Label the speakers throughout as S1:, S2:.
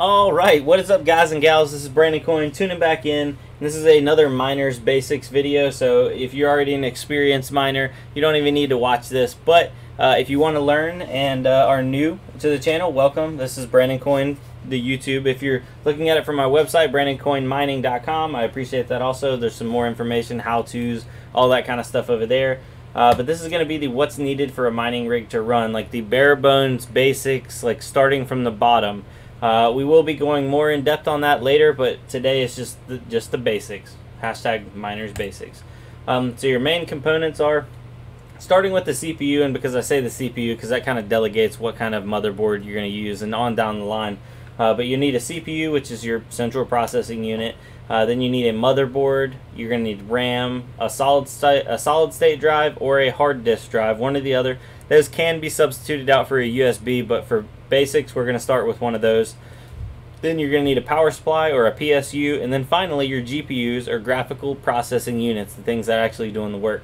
S1: All right, what is up, guys and gals? This is Brandoncoin tuning back in. This is another Miners Basics video, so if you're already an experienced miner, you don't even need to watch this. But if you want to learn and are new to the channel, welcome. This is Brandoncoin, the YouTube. If you're looking at it from my website, brandoncoinmining.com, I appreciate that also. There's some more information, how-tos, all that kind of stuff over there. But this is going to be the what's needed for a mining rig to run, like the bare bones basics, like starting from the bottom. We will be going more in depth on that later, but today is just the basics. Hashtag miners basics. So your main components are starting with the CPU, and because I say the CPU because that kind of delegates what kind of motherboard you're going to use and on down the line. But you need a CPU, which is your central processing unit. Then you need a motherboard. You're going to need RAM, a solid state drive, or a hard disk drive, one or the other. Those can be substituted out for a USB, but for basics, we're going to start with one of those. Then you're going to need a power supply or a PSU, and then finally your GPUs, or graphical processing units, the things that are actually doing the work.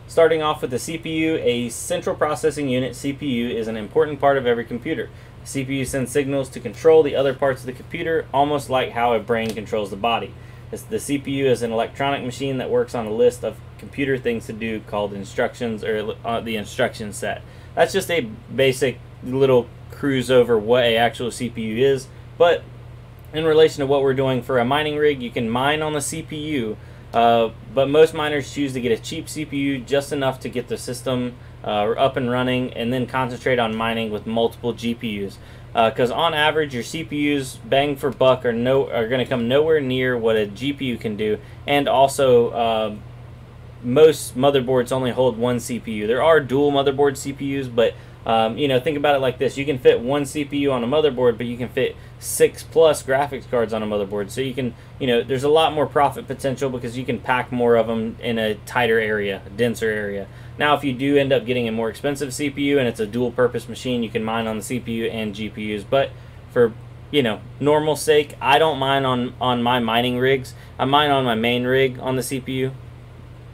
S1: Starting off with the CPU, a central processing unit, CPU, is an important part of every computer. The CPU sends signals to control the other parts of the computer, almost like how a brain controls the body. The CPU is an electronic machine that works on a list of computer things to do called instructions, or the instruction set. That's just a basic little cruise over what a actual CPU is, but in relation to what we're doing for a mining rig, you can mine on the CPU, but most miners choose to get a cheap CPU, just enough to get the system up and running, and then concentrate on mining with multiple GPUs. Because on average, your CPUs, bang for buck, are going to come nowhere near what a GPU can do, and also most motherboards only hold one CPU. There are dual motherboard CPUs, but you know, think about it like this: you can fit one CPU on a motherboard, but you can fit 6+ graphics cards on a motherboard. So you can, you know, there's a lot more profit potential because you can pack more of them in a tighter area, a denser area. Now, if you do end up getting a more expensive CPU and it's a dual-purpose machine, you can mine on the CPU and GPUs. But for, you know, normal sake, I don't mine on my mining rigs. I mine on my main rig on the CPU,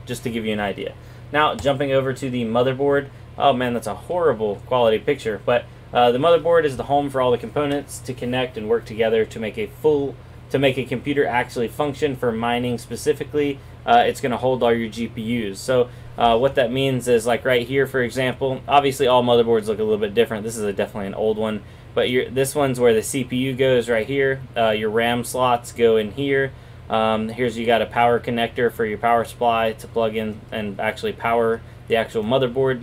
S1: just to give you an idea. Now, jumping over to the motherboard. Oh man, that's a horrible quality picture. But the motherboard is the home for all the components to connect and work together to make a computer actually function for mining specifically. It's going to hold all your GPUs. So what that means is, like right here, for example, obviously all motherboards look a little bit different. This is definitely an old one, but this one's where the CPU goes right here. Your RAM slots go in here. Here's, you got a power connector for your power supply to plug in and actually power the actual motherboard.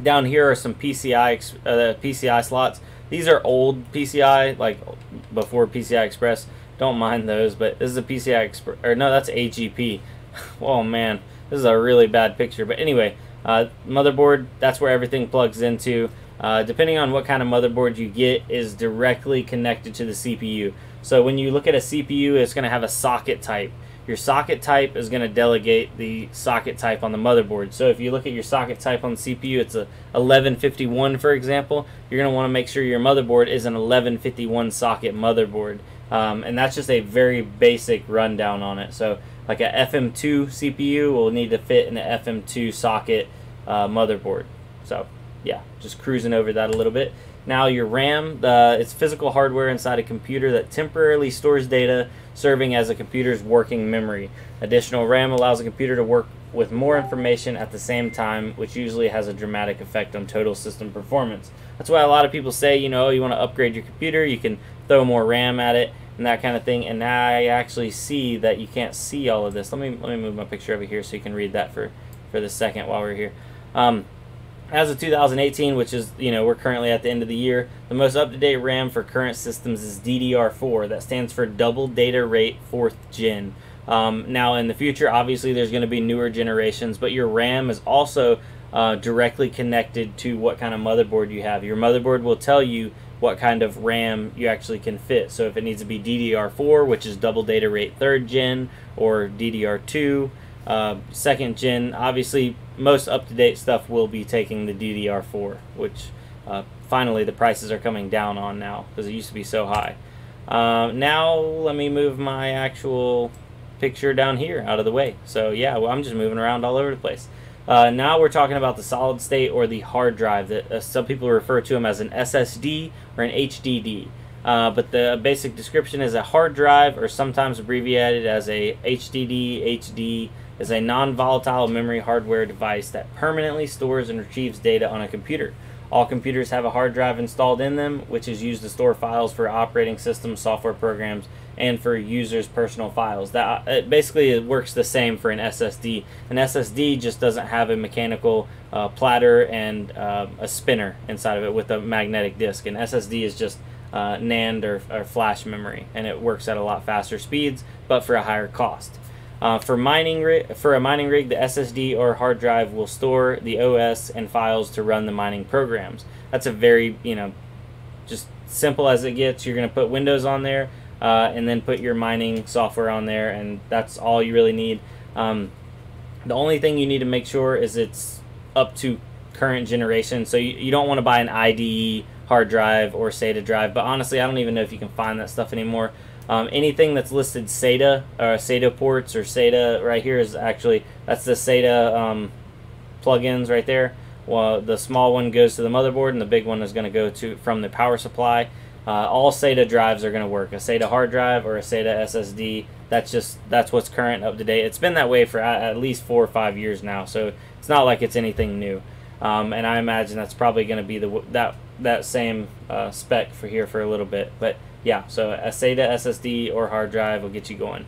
S1: Down here are some PCI slots. These are old PCI, like before PCI Express. Don't mind those, but this is a PCI Express, or no, that's AGP. Oh man, this is a really bad picture. But anyway, motherboard, that's where everything plugs into. Depending on what kind of motherboard you get, is directly connected to the CPU. So when you look at a CPU, it's going to have a socket type. Your socket type is going to delegate the socket type on the motherboard. So if you look at your socket type on the CPU, it's a 1151, for example. You're going to want to make sure your motherboard is an 1151 socket motherboard. And that's just a very basic rundown on it. So like a FM2 CPU will need to fit in the FM2 socket motherboard. So yeah, just cruising over that a little bit. Now your RAM, it's physical hardware inside a computer that temporarily stores data, serving as a computer's working memory. Additional RAM allows a computer to work with more information at the same time, which usually has a dramatic effect on total system performance. That's why a lot of people say, you know, you want to upgrade your computer, you can throw more RAM at it and that kind of thing. And now I actually see that you can't see all of this. Let me move my picture over here so you can read that for the second while we're here. As of 2018, which is, you know, we're currently at the end of the year, the most up-to-date RAM for current systems is DDR4. That stands for Double Data Rate 4th Gen. Now, in the future, obviously, there's going to be newer generations, but your RAM is also directly connected to what kind of motherboard you have. Your motherboard will tell you what kind of RAM you actually can fit. So if it needs to be DDR4, which is Double Data Rate 3rd Gen, or DDR2, 2nd Gen, obviously, most up-to-date stuff will be taking the DDR4, which finally the prices are coming down on now because it used to be so high. Now let me move my actual picture down here out of the way. So yeah, well, I'm just moving around all over the place. Now we're talking about the solid state or the hard drive that some people refer to them as an SSD or an HDD. But the basic description is a hard drive, or sometimes abbreviated as a HDD. HD is a non-volatile memory hardware device that permanently stores and retrieves data on a computer. All computers have a hard drive installed in them, which is used to store files for operating systems, software programs, and for users' personal files. It basically works the same for an SSD. An SSD just doesn't have a mechanical platter and a spinner inside of it with a magnetic disk. An SSD is just NAND or flash memory, and it works at a lot faster speeds, but for a higher cost. For a mining rig, the SSD or hard drive will store the OS and files to run the mining programs. That's a very, just simple as it gets. You're going to put Windows on there, and then put your mining software on there, and that's all you really need. The only thing you need to make sure is it's up to current generation. So you don't want to buy an IDE hard drive or SATA drive, but honestly, I don't even know if you can find that stuff anymore. Anything that's listed SATA or SATA ports or SATA right here is actually, that's the SATA plugins right there. Well, the small one goes to the motherboard, and the big one is going to go to from the power supply. All SATA drives are going to work. A SATA hard drive or a SATA SSD. That's what's current, up to date. It's been that way for at least 4 or 5 years now, so it's not like it's anything new. And I imagine that's probably going to be that same spec for here for a little bit. But yeah, so a SATA SSD or hard drive will get you going.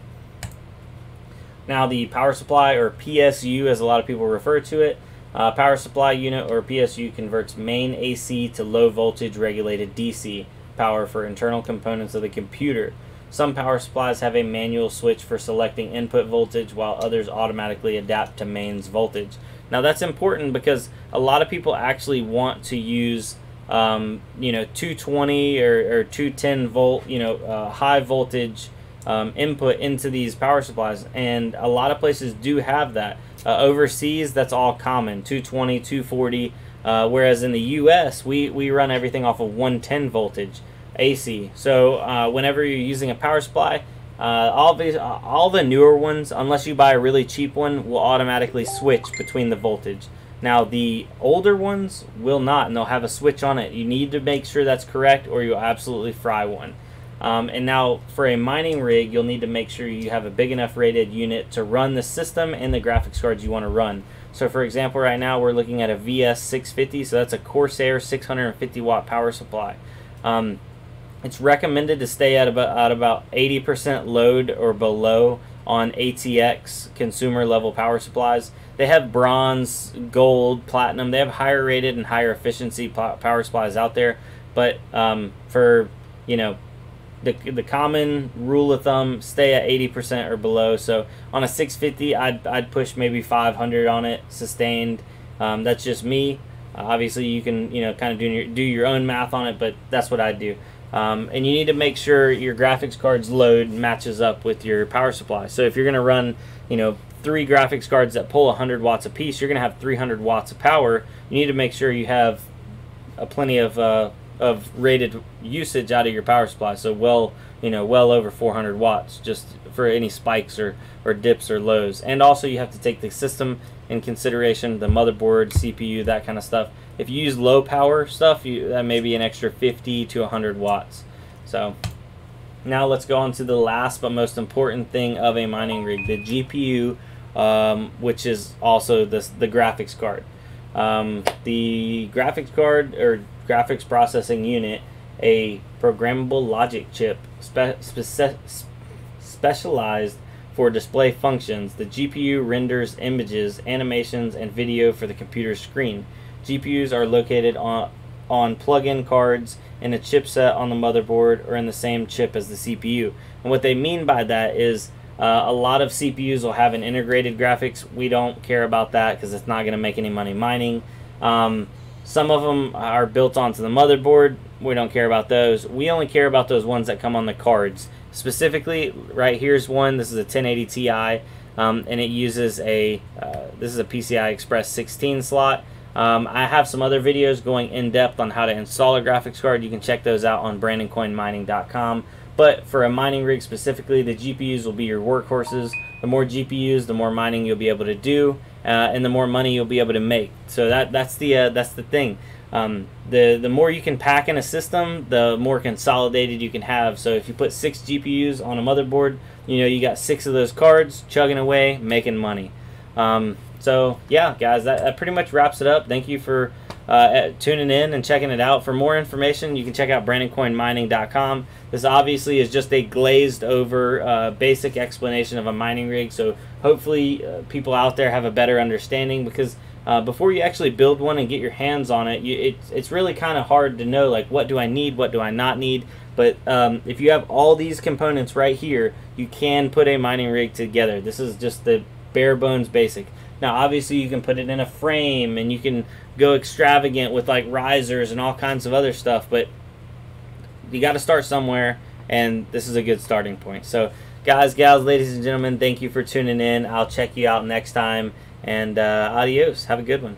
S1: Now the power supply, or PSU as a lot of people refer to it, power supply unit or PSU converts main AC to low voltage regulated DC power for internal components of the computer. Some power supplies have a manual switch for selecting input voltage, while others automatically adapt to mains voltage. Now that's important because a lot of people actually want to use 220 or 210 volt, high voltage input into these power supplies, and a lot of places do have that. Overseas, that's all common, 220, 240, whereas in the US, we run everything off of 110 voltage AC. So whenever you're using a power supply, all the newer ones, unless you buy a really cheap one, will automatically switch between the voltage. Now the older ones will not, and they'll have a switch on it. You need to make sure that's correct, or you'll absolutely fry one. And now for a mining rig, you'll need to make sure you have a big enough rated unit to run the system and the graphics cards you want to run. So for example, right now we're looking at a VS650, so that's a Corsair 650 watt power supply. It's recommended to stay at about 80% load or below on ATX consumer level power supplies. They have bronze, gold, platinum. They have higher rated and higher efficiency power supplies out there. But for the common rule of thumb, stay at 80% or below. So on a 650, I'd push maybe 500 on it sustained. That's just me. Obviously, you can kind of do your own math on it, but that's what I do. And you need to make sure your graphics card's load matches up with your power supply. So if you're going to run 3 graphics cards that pull 100 watts a piece, you're going to have 300 watts of power. You need to make sure you have plenty of rated usage out of your power supply. So well over 400 watts just for any spikes or dips or lows. And also you have to take the system in consideration, the motherboard, CPU, that kind of stuff. If you use low power stuff, that may be an extra 50 to 100 watts. So now let's go on to the last but most important thing of a mining rig, the GPU, which is also the graphics card. The graphics card, or graphics processing unit, a programmable logic chip specialized for display functions. The GPU renders images, animations, and video for the computer screen. GPUs are located on plug-in cards in a chipset on the motherboard, or in the same chip as the CPU. And what they mean by that is a lot of CPUs will have an integrated graphics. We don't care about that because it's not going to make any money mining. Some of them are built onto the motherboard. We don't care about those. We only care about those ones that come on the cards. Specifically, right here's one. This is a 1080 Ti, and it uses this is a PCI Express 16 slot. I have some other videos going in depth on how to install a graphics card. You can check those out on BrandoncoinMining.com. But for a mining rig specifically, the GPUs will be your workhorses. The more GPUs, the more mining you'll be able to do, and the more money you'll be able to make. So that's the thing. The more you can pack in a system, the more consolidated you can have. So if you put 6 GPUs on a motherboard, you know, you got 6 of those cards chugging away, making money. So yeah, guys, that pretty much wraps it up. Thank you for tuning in and checking it out. For more information, you can check out brandoncoinmining.com. This obviously is just a glazed over basic explanation of a mining rig, so hopefully people out there have a better understanding, because before you actually build one and get your hands on it, it's really kind of hard to know, like, what do I need, what do I not need. But if you have all these components right here, you can put a mining rig together. This is just the bare bones basic. Now obviously you can put it in a frame and you can go extravagant with like risers and all kinds of other stuff, but you got to start somewhere, and this is a good starting point. So guys, gals, ladies and gentlemen, thank you for tuning in. I'll check you out next time, and adios. Have a good one.